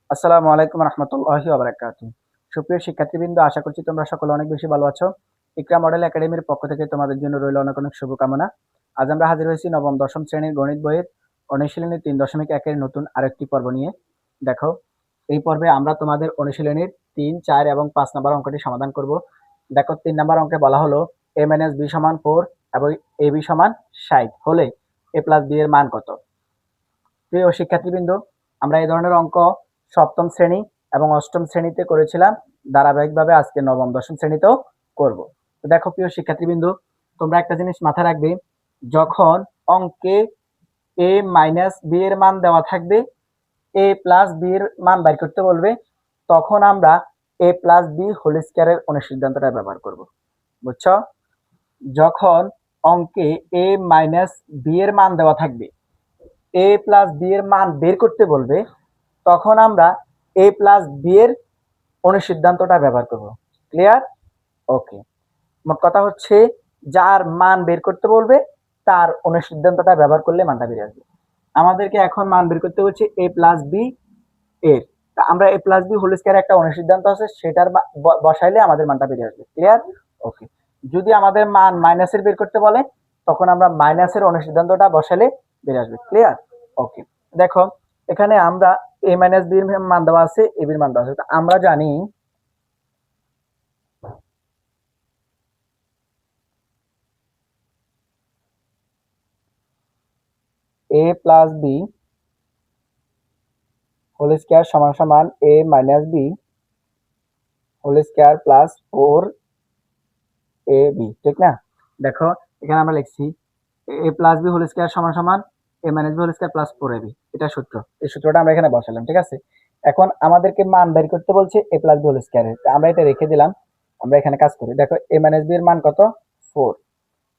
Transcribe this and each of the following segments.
আসসালামু আলাইকুম রহমতুল্লাহি ওয়া বারাকাতুহু। সুপ্রিয় শিক্ষার্থীবৃন্দ, আশা করছি তোমরা সকলে অনেক বেশি ভালো আছো। ইকরা মডেল একাডেমির পক্ষ থেকে তোমাদের জন্য রইল অনেক অনেক শুভকামনা। আজ আমরা হাজির হয়েছি নবম দশম শ্রেণীর গণিত বইয়ের অনুশীলনী 3.1 নতুন আরেকটি পর্ব নিয়ে। দেখো, এই পর্বে আমরা তোমাদের অনুশীলনীর 3, 4 এবং 5 নম্বর অঙ্কটি সমাধান করব। দেখো, 3 নম্বর অঙ্কে বলা হলো a - b = 4 এবং ab = 60 হলে a + b এর মান কত। প্রিয় শিক্ষার্থীবৃন্দ, আমরা এই ধরনের অঙ্ক সপ্তম শ্রেণী এবং অষ্টম শ্রেণীতে করেছিলাম, ধারাবাহিকভাবে আজকে নবম দশম শ্রেণীতেও করব। তো দেখো প্রিয় শিক্ষার্থীবৃন্দ, তোমরা একটা জিনিস মাথায় রাখবে, যখন অঙ্কে a - b এর মান দেওয়া থাকবে, a + b এর মান বের করতে বলবে, তখন আমরা a + b হোল স্কয়ারের অনুসিদ্ধান্তটা ব্যবহার করব। বুঝছো? যখন অঙ্কে a - b এর মান দেওয়া থাকবে, a + b এর মান বের করতে বলবে, তখন আমরা a + b এর অনুসিদ্ধান্তটা ব্যবহার করব। ক্লিয়ার? ওকে। মোট কথা হচ্ছে, যার মান বের করতে বলবে তার অনুসিদ্ধান্তটা ব্যবহার করলে মানটা বেরিয়ে আসবে। আমাদেরকে এখন মান বের করতে হচ্ছে a + b এর। আমরা a + b হোল স্কয়ার একটা অনুসিদ্ধান্ত আছে, সেটার বসাইলে আমাদের মানটা বেরিয়ে আসবে। ক্লিয়ার? ওকে। যদি আমাদের মান মাইনাসের বের করতে বলে, তখন আমরা মাইনাসের অনুসিদ্ধান্তটা বসালে বেরিয়ে আসবে। ক্লিয়ার? ওকে। দেখো, এখানে আমরা a - b এর মান দেওয়া আছে, ab এর মান দেওয়া আছে। আমরা জানি a + b হোল স্কয়ার সমান সমান a - b whole square plus 4ab, ঠিক না? দেখো, এখানে আমরা লিখছি a + b হোল স্কয়ার সমান সমান a - b whole square plus 4ab। এটা সূত্র। এই সূত্রটা আমরা এখানে বসালাম, ঠিক আছে? এখন আমাদেরকে মান বের করতে বলছে a + b হোল স্কয়ারের। আমরা এটা রেখে দিলাম, আমরা এখানে কাজ করি। দেখো, a - b এর মান কত? 4।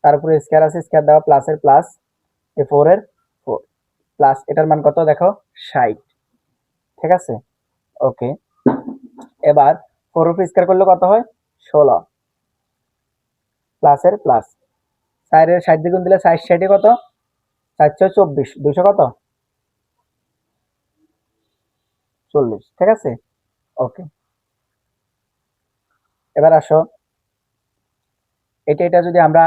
তার উপরে স্কয়ার আছে, স্কয়ার দেওয়া, প্লাসের প্লাস, এ 4 এর 4 প্লাস এটার মান কত? দেখো, 60। ঠিক আছে? ওকে। এবার 4 উপরে স্কয়ার করলে কত হয়? 16 প্লাসের প্লাস, 4 এর 60 দ্বিগুণ দিলে 60 60 কত? 424, 200 কত? 40। ঠিক আছে? ওকে। এবার আসো, এটা যদি আমরা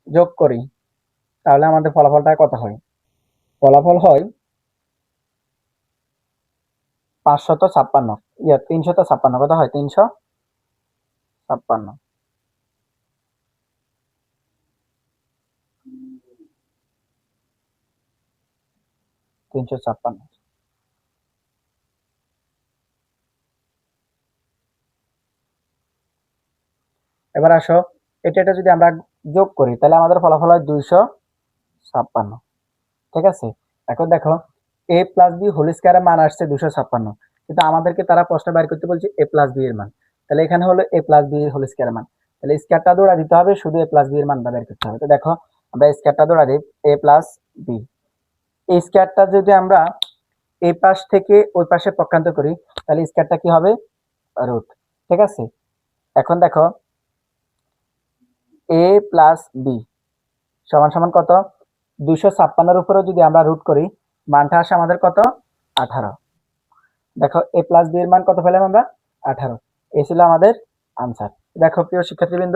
যোগ করি, তাহলে আমাদের ফলাফলটা কত হয়? ফলাফল হয় 556, 356। কত হয়? 356। 356। এবার আসো, এটা যদি আমরা যোগ করি, তাহলে আমাদের ফলাফল হয় 256। ঠিক আছে? এখন দেখো, a + b হোল স্কয়ারের মান আসছে 256, কিন্তু আমাদেরকে তারা প্রশ্ন বের করতে বলছে a + b এর মান। তাহলে এখানে হলো a + b হোল স্কয়ারের মান, তাহলে স্কয়ারটা দৌড়া দিতে হবে, শুধু a + b এর মানটা বের করতে হবে। তো দেখো, আমরা স্কয়ারটা দৌড়া দিই, a + b। এই স্কয়ারটা যদি আমরা এই পাশ থেকে ওই পাশে পক্ষান্তর করি, তাহলে স্কয়ারটা কি হবে? রুট। ঠিক আছে? এখন দেখো, a + b সমান সমান কত? 256 এর উপরে যদি আমরা রুট করি, মানটা আসে আমাদের কত? 18। দেখো, a + b এর মান কত পেলাম আমরা? 18। এই ছিল আমাদের আনসার। দেখো প্রিয় শিক্ষার্থীবৃন্দ,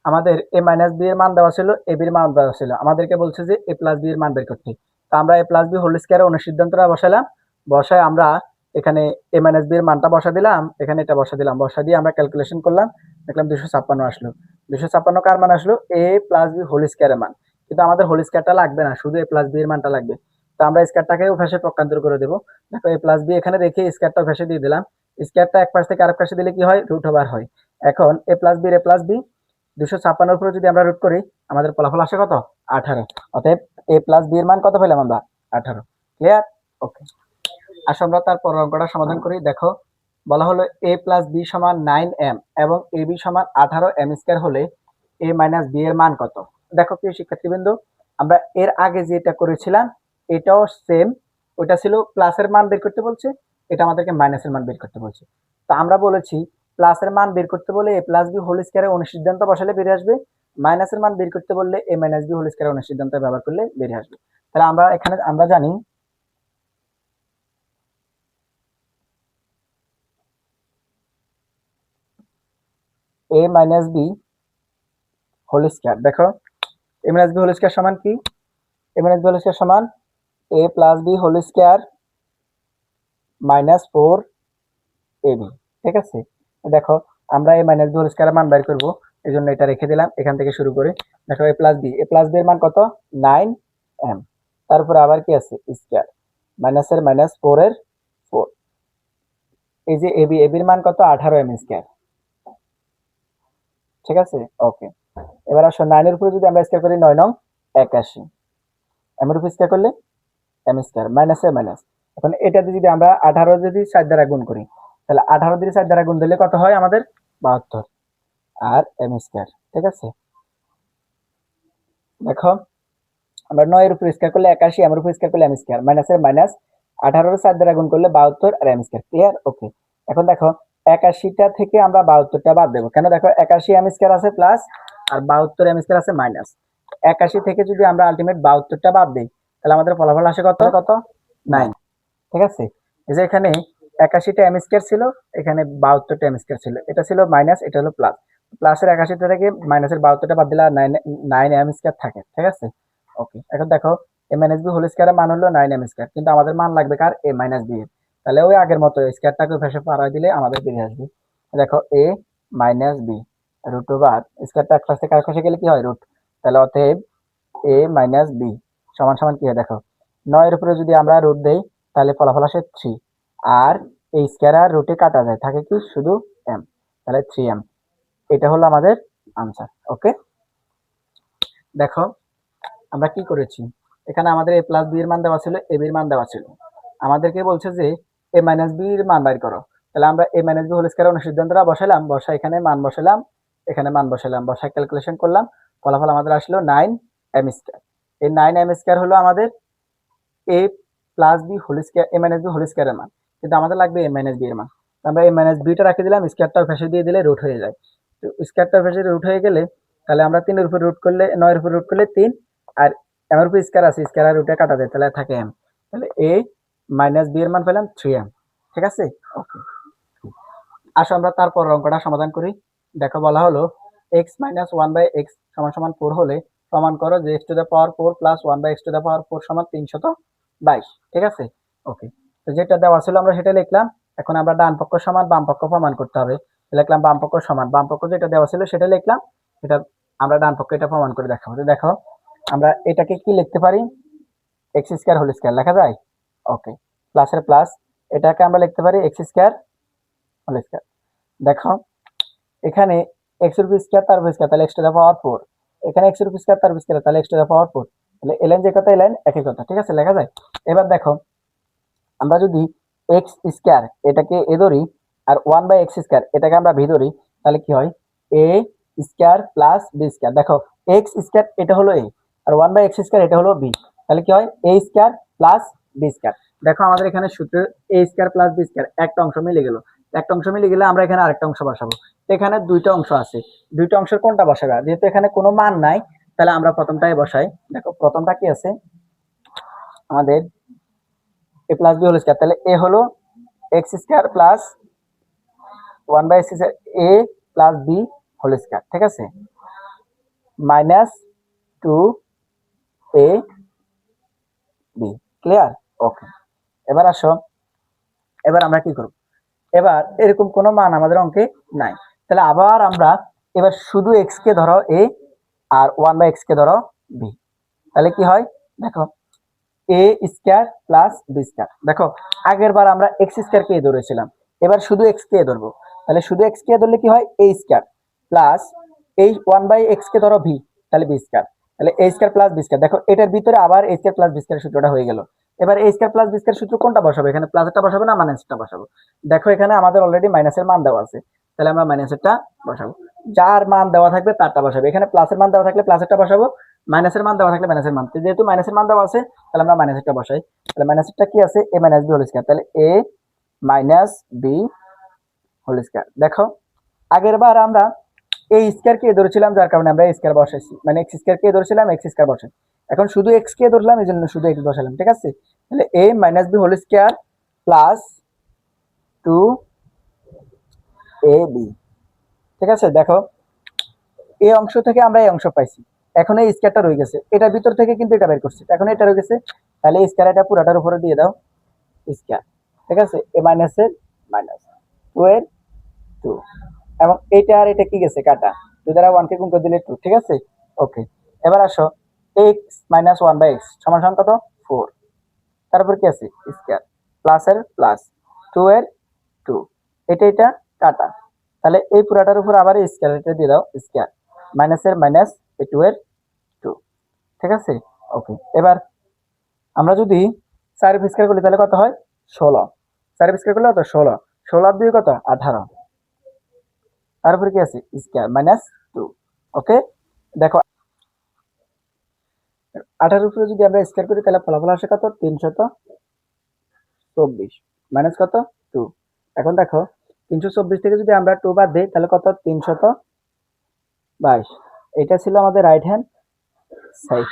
আমাদের a - b এর মান দেওয়া ছিল, ab এর মান দেওয়া ছিল, আমাদেরকে বলছে যে a + b এর মান বের করতে। তো আমরা a + b হোল স্কয়ারের অনুসিদ্ধান্তটা বসালাম, বসায় আমরা এখানে a - b এর মানটা বসা দিলাম, এখানে এটা বসা দিলাম, বসা দিয়ে আমরা ক্যালকুলেশন করলাম, দেখলাম 256 আসলো। 256 কার মান আসলো? a + b হোল স্কয়ারের মান। কিন্তু আমাদের হোল স্কয়ারটা লাগবে না, শুধু a + b এর মানটা লাগবে। তো আমরা স্কয়ারটাকে ওপাশে পক্ষান্তর করে দেব। দেখো, a + b এখানে রেখে স্কয়ারটা ওপাশে দিয়ে দিলাম। স্কয়ারটা এক পাশ থেকে আরেক পাশে দিলে কি হয়? রুট ওভার হয়। এখন a + b এর a + b 256 উপরে যদি আমরা রুট করি, আমাদের ফলাফল আসে কত? 18। অতএব a + b এর মান কত পেলাম আমরা? 18। ক্লিয়ার? ওকে। আসো আমরা তারপর অঙ্কটা সমাধান করি। দেখো, বলা হলো a + b = 9m এবং ab = 18m² হলে a - b এর মান কত। দেখো প্রিয় শিক্ষার্থীবৃন্দ, আমরা এর আগে যেটা করেছিলাম, এটাও সেম। ওটা ছিল প্লাসের মান বের করতে বলছে, এটা আমাদেরকে মাইনাসের মান বের করতে বলছে। তো আমরা বলেছি, প্লাসের মান বের করতে বলে a + b হোল স্কয়ারের অনুসিদ্ধান্ত বসালে বেরিয়ে আসবে, মাইনাসের মান বের করতে বললে a - b হোল স্কয়ারের অনুসিদ্ধান্ত ব্যবহার করলে বেরিয়ে আসবে। তাহলে আমরা এখানে আমরা জানি a minus b whole square. দেখো a minus b whole square সমান কি, a minus b whole square সমান a plus b whole square minus 4ab। ঠিক আছে, দেখো আমরা এ মাইনাস বি হোল স্কয়ারের মান বের করব, এই জন্য এটা রেখে দিলাম। এখান থেকে শুরু করে দেখো এ প্লাস বি এর মান কত 9m, তারপরে আবার কি আছে স্কয়ার, মাইনাসের মাইনাস 4 এর 4, এই যে এর মান কত 18m স্কয়ার। ঠিক আছে, ওকে। এবার আসো 9 এর উপরে যদি আমরা স্কয়ার করি 9 নং 81, m এর উপর স্কয়ার করলে m স্কয়ার মাইনাসের মাইনাস। এখন এটা যদি আমরা 18 যদি 4 দ্বারা গুণ করি, তাহলে 18 দিয়ে 4 দ্বারা গুণ দিলে কত হয় আমাদের 72 আর m স্কয়ার। ঠিক আছে, দেখো আমরা 9 এর উপর স্কয়ার করলে 81, m এর উপর স্কয়ার করলে m স্কয়ার মাইনাসের মাইনাস, 18 এর 4 দ্বারা গুণ করলে 72 আর m স্কয়ার। ক্লিয়ার, ওকে। এখন দেখো 81টা থেকে আমরা 72টা বাদ দেব, কেন দেখো 81 m স্কয়ার আছে প্লাস আর 72 m স্কয়ার আছে মাইনাস। 81 থেকে যদি আমরা আলটিমেট 72টা বাদ দেই, তাহলে আমাদের ফলাফল আসে কত কত 9। ঠিক আছে, এই যে এখানে 81টা m স্কয়ার ছিল, এখানে 72টা m স্কয়ার ছিল, এটা ছিল মাইনাস, এটা হলো প্লাস। প্লাসের 81টা থেকে মাইনাসের 72টা বাদ দিলে 9 m স্কয়ার থাকে। ঠিক আছে, ওকে। এখন দেখো a মাইনাস বি হোল স্কয়ারের মান হলো 9m স্কয়ার, কিন্তু আমাদের মান লাগবে কার a মাইনাস বি এর। তাহলে ওই আগের মতো স্কয়ারটাকে পাশে পাড়ায় দিলে আমাদের বেরিয়ে আসবে। দেখো a minus b root over স্কয়ারটা এক পাশ থেকে আরেক পাশে গেলে কি হয় রুট, তাহলে অতএব a মাইনাস বি সমান সমান কি হয় দেখো 9 এর উপরে যদি আমরা রুট দেই তাহলে ফলাফল আসে 3, আর এই স্কয়ার আর রুটে কাটা যায়, থাকে কি শুধু m, তাহলে 3m। এটা হলো আমাদের আনসার। ওকে, দেখো আমরা কি করেছি, এখানে আমাদের a প্লাস বি এর মান দেওয়া ছিল, a বি এর মান দেওয়া ছিল, আমাদেরকে বলছে যে a মাইনাস বি এর মান বের করো। তাহলে আমরা a minus b whole square অনুসিদ্ধান্তটা বসালাম, বসা এখানে মান বসালাম, এখানে মান বসালাম, বসা ক্যালকুলেশন করলাম, ফলাফল আমাদের আসলো 9m স্কয়ার। এই 9m স্কয়ার হলো আমাদের a plus b whole square, a minus b whole স্কয়ারের মান, কিন্তু আমাদের লাগবে a মাইনাস বি এর মান। আমরা a মাইনাস বিটা রেখে দিলাম, স্কয়ারটাও পাশে দিয়ে দিলে রুট হয়ে যায়। তো স্কয়ারটা পাশে রুট হয়ে গেলে তাহলে আমরা 3 এর উপর রুট করলে 9 এর উপর রুট করলে 3, আর m এর উপর স্কয়ার আছে, স্কয়ার আর রুটে কাটা যায়, তাহলে থাকে m। তাহলে a মাইনাস বি এর মান পেলাম 3m। ঠিক আছে, ওকে। আসো আমরা তারপর অঙ্কটা সমাধান করি। দেখো বলা হলো x মাইনাস 1/x সমান সমান 4 হলে প্রমাণ করো যে x to the power 4 plus 1/x to the power 4 সমান 322। ঠিক আছে, ওকে। তো যেটা দেওয়া ছিল আমরা সেটা লিখলাম। এখন আমরা ডান পক্ষ সমান বাম পক্ষ প্রমাণ করতে হবে। লিখলাম বাম পক্ষ সমান, বাম পক্ষ যেটা দেওয়া ছিল সেটা লিখলাম, এটা আমরা ডান পক্ষ এটা প্রমাণ করে দেখাবো। তো দেখো আমরা এটাকে কি লিখতে পারি, x স্কয়ার হোল স্কয়ার লেখা যায়। ওকে, প্লাসের প্লাস, এটাকে আমরা লিখতে পারি x স্কয়ার হোল স্কয়ার। দেখো এখানে x এর উপর স্কয়ার তার উপর স্কয়ার, তাহলে x টু দা পাওয়ার 4, এখানে x এর উপর স্কয়ার তার উপর স্কয়ার, তাহলে x টু দা পাওয়ার 4, তাহলে ln যে কথা ln একই কথা। ঠিক আছে, লেখা যায়। এবার দেখো আমরা যদি x স্কয়ার এটাকে a ধরি আর 1/x স্কয়ার এটাকে আমরা b ধরি, তাহলে কি হয় a square plus b square. দেখো x স্কয়ার এটা হলো a আর 1/x স্কয়ার এটা হলো b, তাহলে কি হয় a square plus b square. দেখো আমাদের এখানে সূত্র a square plus b square একটা অংশ মিলে গেল, একটা অংশ মিলে গেলে আমরা এখানে আরেকটা অংশ বসাবো। এখানে দুইটা অংশ আছে, দুইটা অংশের কোনটা বসাবে, যেহেতু এখানে কোনো মান নাই তাহলে আমরা প্রথমটাই বসাই। দেখো প্রথমটা কি আছে আমাদের a plus b whole square, তাহলে a হলো x square plus 1/x square a plus b whole square. ঠিক আছে, মাইনাস 2a b। ক্লিয়ার, ওকে। এবার আসো, এবার আমরা কি করব, এবার এরকম কোনো মান আমাদের অঙ্কে নাই, তাহলে আবার আমরা এবার শুধু x কে ধরো a আর 1/x কে ধরো b, তাহলে কি হয় দেখো a square plus b square. দেখো আগের বার আমরা x স্কয়ার কে ধরেছিলাম, এবার শুধু x কে ধরবো, তাহলে শুধু x কে ধরলে কি হয় a স্কয়ার প্লাস এই 1/x কে ধরো b, তাহলে b স্কয়ার, তাহলে a square plus b square. দেখো এটার ভিতরে আবার a square plus b square সূত্রটা হয়ে গেল। এবার a square plus b square সূত্র কোনটা বসাবো, এখানে প্লাসেরটা বসাবো না মাইনাসেরটা বসাবো। দেখো এখানে আমাদের অলরেডি মাইনাসের মান দেওয়া আছে, তাহলে আমরা মাইনাসেরটা বসাবো। যার মান দেওয়া থাকবে তারটা বসাবো, এখানে প্লাসের মান দেওয়া থাকলে প্লাসেরটা বসাবো, মাইনাসের মান দেওয়া থাকলে মাইনাসের মান। যেহেতু মাইনাসের মান দেওয়া আছে তাহলে আমরা মাইনাসেরটা বসাই। তাহলে মাইনাসেরটা কি আছে a minus b whole square, তাহলে a minus b whole square. দেখো আগের বার আমরা এই স্কয়ার কে ধরেছিলাম যার কারণে আমরা স্কয়ার বসাইছি, মানে x স্কয়ার কে ধরেছিলাম x স্কয়ার বসাই, এখন শুধু x কে ধরলাম এজন্য শুধু x বসালাম। ঠিক আছে, তাহলে a minus b whole square plus 2ab। ঠিক আছে, দেখো এই অংশ থেকে আমরা এই অংশ পাইছি, এখন এই স্কয়ারটা রয়ে গেছে, এটার ভিতর থেকে কিন্তু এটা বের করছি, এখন এটা রয়ে গেছে, তাহলে স্কয়ার এটা পুরাটার উপরে দিয়ে দাও স্কয়ার। ঠিক আছে, এ মাইনাসের মাইনাস, 2 এর 2, এবং এইটা আর এটা কি গেছে কাটা, 2 দ্বারা 1 কে গুণ করে দিলে 2। ঠিক আছে, ওকে। এবার আসো x মাইনাস 1 বাই x সমান সমান কত, 4। তারপর কি আছে স্কয়ার, প্লাস এর প্লাস, 2 এর 2, এটা এটা কাটা, তাহলে এই পুরাটার উপর আবার স্কয়ার এটা দিয়ে দাও স্কয়ার, মাইনাস এর মাইনাস, এই 2 এর 2। ঠিক আছে, ওকে। এবার আমরা যদি 4 স্কয়ার করি তাহলে কত হয়, 16। 4 স্কয়ার করলে কত, 16, 16 আর 2 কত, 18। তারপরে কি আছে স্কয়ার মাইনাস 2। ওকে, দেখো 18 উপরে যদি আমরা স্কয়ার করি তাহলে ফলাফল আসে কত, 324 মাইনাস কত, 2। এখন দেখো 324 থেকে যদি আমরা 2 বাদ দিই তাহলে কত, 322। এটা ছিল আমাদের রাইট হ্যান্ড সাইড।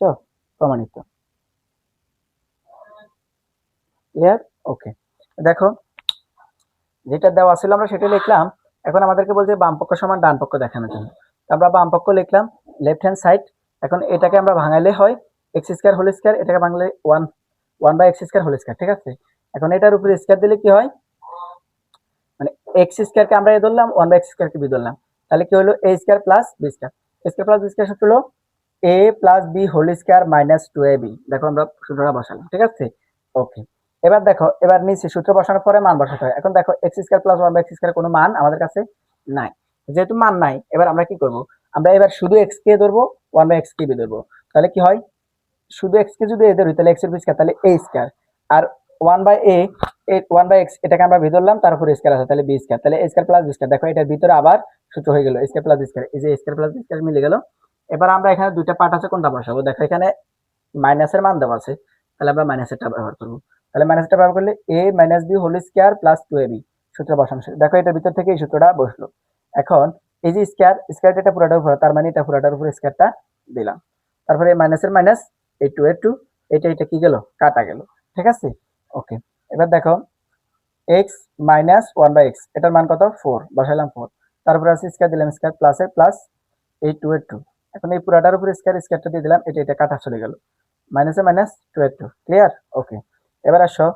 চলো প্রমাণিত, ক্লিয়ার, ওকে। দেখো যেটা দেওয়া ছিল আমরা সেটা লিখলাম, এখন আমাদেরকে বলছে বাম পক্ষ সমান ডান পক্ষ দেখানোর জন্য, তো আমরা বাম পক্ষ লিখলাম লেফট হ্যান্ড সাইড। এখন এটাকে আমরা ভাঙাইলে হয় এক্স স্কয়ার হোল স্কয়ার, এটাকে ভাঙলে 1 by x square whole square. ঠিক আছে, এখন এটার উপরে স্কয়ার দিলে কি হয়, মানে এক্স স্কয়ার কে আমরা এ ধরলাম, 1 বাই এক্স স্কয়ার কে বি ধরলাম, তাহলে কি হলো a square plus b square. A square plus b square সূত্র হলো a plus b whole square minus 2ab। দেখো আমরা সূত্রটা বসালাম। ঠিক আছে, ওকে। এবার দেখো, এবার নিচে সূত্র বসানোর পরে মান বসাতে হয়। এখন দেখো x square plus 1 by x square কোনো মান আমাদের কাছে নাই, যেহেতু মান নাই এবার আমরা কি করব, আমরা এবার শুধু এক্স কে ধরবো, 1 বাই এক্স কে বি ধরবো। তাহলে কি হয়, শুধু এক্স কে যদি এ ধরি তাহলে এক্স এর বি স্কয়ার, তাহলে এ স্কয়ার, আর 1 বাই এ, 1 বাই এক্স এটাকে আমরা বি ধরলাম, তারপর স্কয়ার আছে তাহলে বি স্কয়ার, তাহলে a square plus b square. দেখো এটার ভিতরে আবার সূত্র হয়ে গেল স্কয়ার প্লাস বি স্কয়ার, এই যে স্কয়ার প্লাস বি স্কয়ার মিলে গেল। এবার আমরা এখানে দুইটা পার্ট আছে, কোনটা বসাবো, দেখো এখানে মাইনাসের মান দেওয়া আছে, তাহলে আমরা মাইনাসেরটা ব্যবহার করব। তাহলে মাইনাসটা ব্যবহার করলে a minus b whole square plus 2ab সূত্র বসানো শেষ। দেখো এটার ভিতর থেকে এই সূত্রটা বসলো। এখন এই যে স্কয়ার, স্কয়ারটা এটা পুরোটার উপর, তার মানে এটা পুরোটার উপর স্কয়ারটা দিলাম, তারপরে মাইনাসের মাইনাস, এই 2 এর 2, এটা এটা কি গেল, কাটা গেল। ঠিক আছে, ওকে। এবার দেখো x মাইনাস 1 বাই x এটার মান কত, 4 বসাইলাম 4, তারপরে আছে স্কয়ার দিলাম স্কয়ার প্লাস এর প্লাস, এই 2 এর 2, এখন এই পুরাটার উপর স্কয়ার, স্কয়ারটা দিয়ে দিলাম, এটা এটা কাটা চলে গেল, মাইনাসে মাইনাস 2 এর 2, ক্লিয়ার, ওকে। এবার আসো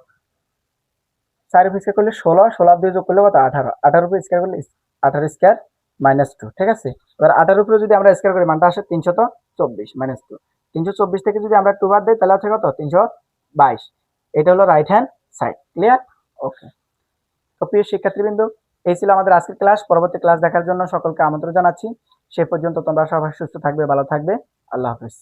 4 স্কয়ার করলে 16, 16 আর 2 যোগ করলে কত, 18, 18 উপর স্কয়ার করলে 18 স্কয়ার মাইনাস 2। ঠিক আছে, এবার 18 উপরে যদি আমরা স্কয়ার করি মানটা আসে 324 মাইনাস 2। 324 থেকে যদি আমরা 2 বাদ দেই তাহলে আছে কত, 322। এটা হলো রাইট হ্যান্ড সাইড, ক্লিয়ার, ওকে। তো প্রিয় শিক্ষার্থীবৃন্দ, এই ছিল আমাদের আজকের ক্লাস। পরবর্তী ক্লাস দেখার জন্য সকলকে আমন্ত্রণ জানাচ্ছি। সে পর্যন্ত তোমরা সবাই সুস্থ থাকবে, ভালো থাকবে। আল্লাহ হাফেজ।